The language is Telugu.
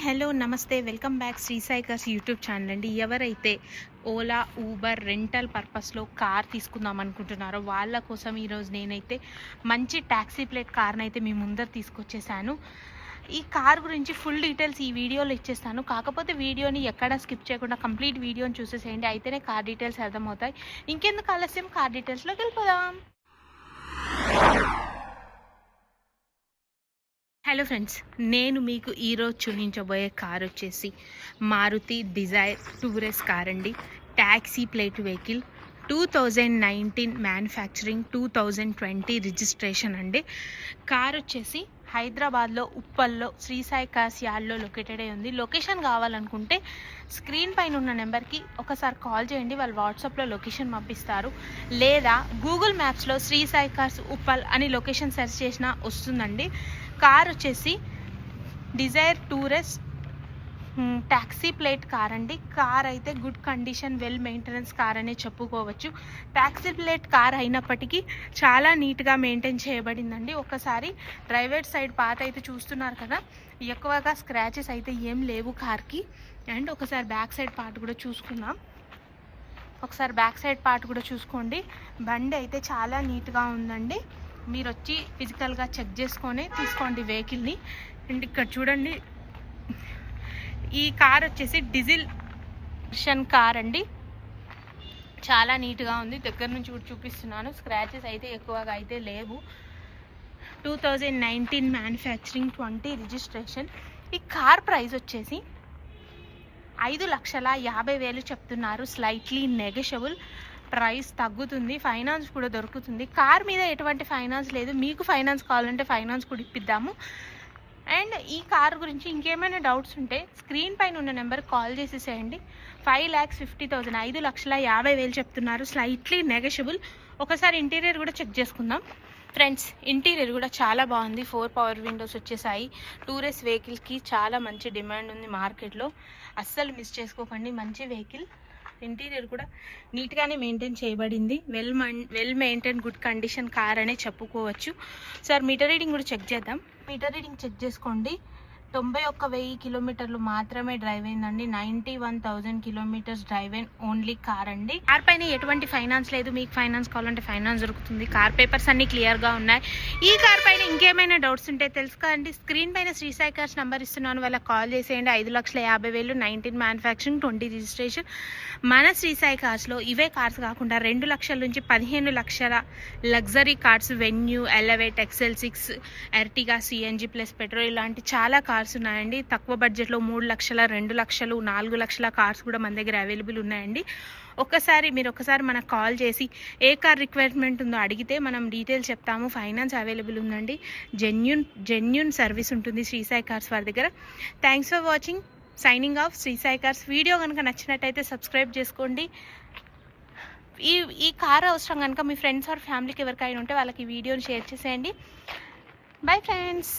హలో నమస్తే welcome back Sri Sai Cars YouTube channel అండి. ఎవరైతే ఓలా ఊబర్ రెంటల్ పర్పస్లో కార్ తీసుకుందాం అనుకుంటున్నారో వాళ్ళ కోసం ఈరోజు నేనైతే మంచి ట్యాక్సీ ప్లేట్ కార్ని అయితే మీ ముందర తీసుకొచ్చేసాను. ఈ కార్ గురించి ఫుల్ డీటెయిల్స్ ఈ వీడియోలో ఇచ్చేస్తాను. కాకపోతే వీడియోని ఎక్కడా స్కిప్ చేయకుండా కంప్లీట్ వీడియోని చూసేసేయండి, అయితేనే కార్ డీటెయిల్స్ అర్థమవుతాయి. ఇంకెందుకు ఆలస్యం, కార్ డీటెయిల్స్లోకి వెళ్ళిపోదాం. హలో ఫ్రెండ్స్, నేను మీకు ఈరోజు చూపించబోయే కార్ వచ్చేసి మారుతి డిజైర్ టూరెస్ కార్ అండి. Taxi plate vehicle, 2019 manufacturing, 2020 registration అండి. కార్ వచ్చేసి హైదరాబాద్లో ఉప్పల్లో శ్రీ సాయి కార్స్ యార్డ్లో లొకేటెడ్ అయి ఉంది. లొకేషన్ కావాలనుకుంటే స్క్రీన్ పైన ఉన్న నెంబర్కి ఒకసారి కాల్ చేయండి, వాళ్ళు వాట్సాప్లో లొకేషన్ పంపిస్తారు. లేదా గూగుల్ మ్యాప్స్లో శ్రీ సాయి కార్స్ ఉప్పల్ అని లొకేషన్ సెర్చ్ చేసినా వస్తుందండి. కార్ వచ్చేసి డిజైర్ టూరెస్ ట్యాక్సీ ప్లేట్ కార్ అండి. కార్ అయితే good condition, well maintenance car అనే చెప్పుకోవచ్చు. ట్యాక్సీ ప్లేట్ కార్ అయినప్పటికీ చాలా నీట్గా మెయింటైన్ చేయబడిందండి. ఒకసారి డ్రైవర్ సైడ్ పార్ట్ అయితే చూస్తున్నారు కదా, ఎక్కువగా స్క్రాచెస్ అయితే ఏం లేవు కార్కి. అండ్ ఒకసారి బ్యాక్ సైడ్ పార్ట్ కూడా చూసుకుందాం. చూసుకోండి. బండి అయితే చాలా నీట్గా ఉందండి. మీరు వచ్చి ఫిజికల్గా చెక్ చేసుకొని తీసుకోండి వెహికల్ని. అండ్ ఇక్కడ చూడండి, ఈ కార్ వచ్చేసి డీజిల్ వర్షన్ కార్ అండి. చాలా నీట్గా ఉంది. దగ్గర నుంచి కూడా చూపిస్తున్నాను. స్క్రాచెస్ అయితే ఎక్కువగా అయితే లేవు. 2019 మ్యానుఫ్యాక్చరింగ్, 20 రిజిస్ట్రేషన్. ఈ కార్ ప్రైస్ వచ్చేసి 5,50,000 చెప్తున్నారు. స్లైట్లీ నెగోషియబుల్, ప్రైస్ తగ్గుతుంది. ఫైనాన్స్ కూడా దొరుకుతుంది. కార్ మీద ఎటువంటి ఫైనాన్స్ లేదు. మీకు ఫైనాన్స్ కావాలంటే ఫైనాన్స్ కూడా ఇప్పిద్దాము. అండ్ ఈ కార్ గురించి ఇంకేమైనా డౌట్స్ ఉంటే స్క్రీన్ పైన ఉన్న నెంబర్ కాల్ చేసేసేయండి. 5,50,000 5,50,000 చెప్తున్నారు. Slightly negotiable. ఒకసారి ఇంటీరియర్ కూడా చెక్ చేసుకుందాం. ఫ్రెండ్స్, ఇంటీరియర్ కూడా చాలా బాగుంది. 4 పవర్ విండోస్ వచ్చేసాయి. టూరెస్ వెహికల్కి చాలా మంచి డిమాండ్ ఉంది మార్కెట్లో. అస్సలు మిస్ చేసుకోకండి. మంచి వెహికల్. ఇంటీరియర్ కూడా నీట్గానే మెయింటైన్ చేయబడింది. Well maintain, good condition car అనే చెప్పుకోవచ్చు. సార్ మీటర్ రీడింగ్ కూడా చెక్ చేద్దాం. మీటర్ రీడింగ్ చెక్ చేసుకోండి. 91,000 కిలోమీటర్లు మాత్రమే డ్రైవ్ అయిందండి. 91,000 కిలోమీటర్స్ డ్రైవ్ అయిన ఓన్లీ కార్ అండి. కార్ పైన ఎటువంటి ఫైనాన్స్ లేదు. మీకు ఫైనాన్స్ కావాలంటే ఫైనాన్స్ దొరుకుతుంది. కార్ పేపర్స్ అన్ని క్లియర్గా ఉన్నాయి. ఈ కార్ పైన ఇంకేమైనా డౌట్స్ ఉంటే తెలుసుకోండి. స్క్రీన్ పైన శ్రీ సాయి కార్స్ నెంబర్ ఇస్తున్నాను, వాళ్ళకి కాల్ చేసేయండి. 5,50,000, 19 మ్యానుఫ్యాక్చరింగ్, 20 రిజిస్ట్రేషన్. మన శ్రీ సాయి కార్స్లో ఇవే కార్స్ కాకుండా 2 లక్షల నుంచి 15 లక్షల luxury cars, Venue, Elevate, XL6, Ertiga, CNG plus petrol ఇలాంటి చాలా కార్స్ ఉన్నాయండి. తక్కువ బడ్జెట్లో 3 లక్షల, 2 లక్షలు, 4 లక్షల కార్స్ కూడా మన దగ్గర అవైలబుల్ ఉన్నాయండి. మీరు ఒకసారి మనకు కాల్ చేసి ఏ కార్ రిక్వైర్మెంట్ ఉందో అడిగితే మనం డీటెయిల్స్ చెప్తాము. ఫైనాన్స్ అవైలబుల్ ఉందండి. జెన్యూన్ సర్వీస్ ఉంటుంది శ్రీ సాయి కార్స్ వారి దగ్గర. Thanks for watching. Signing off, Sri Sai Cars. Video కనుక నచ్చినట్టయితే సబ్స్క్రైబ్ చేసుకోండి. ఈ కార్ అవసరం కనుక మీ ఫ్రెండ్స్ ఆర్ ఫ్యామిలీకి ఎవరికైనా ఉంటే వాళ్ళకి ఈ వీడియోని షేర్ చేసేయండి. Bye friends.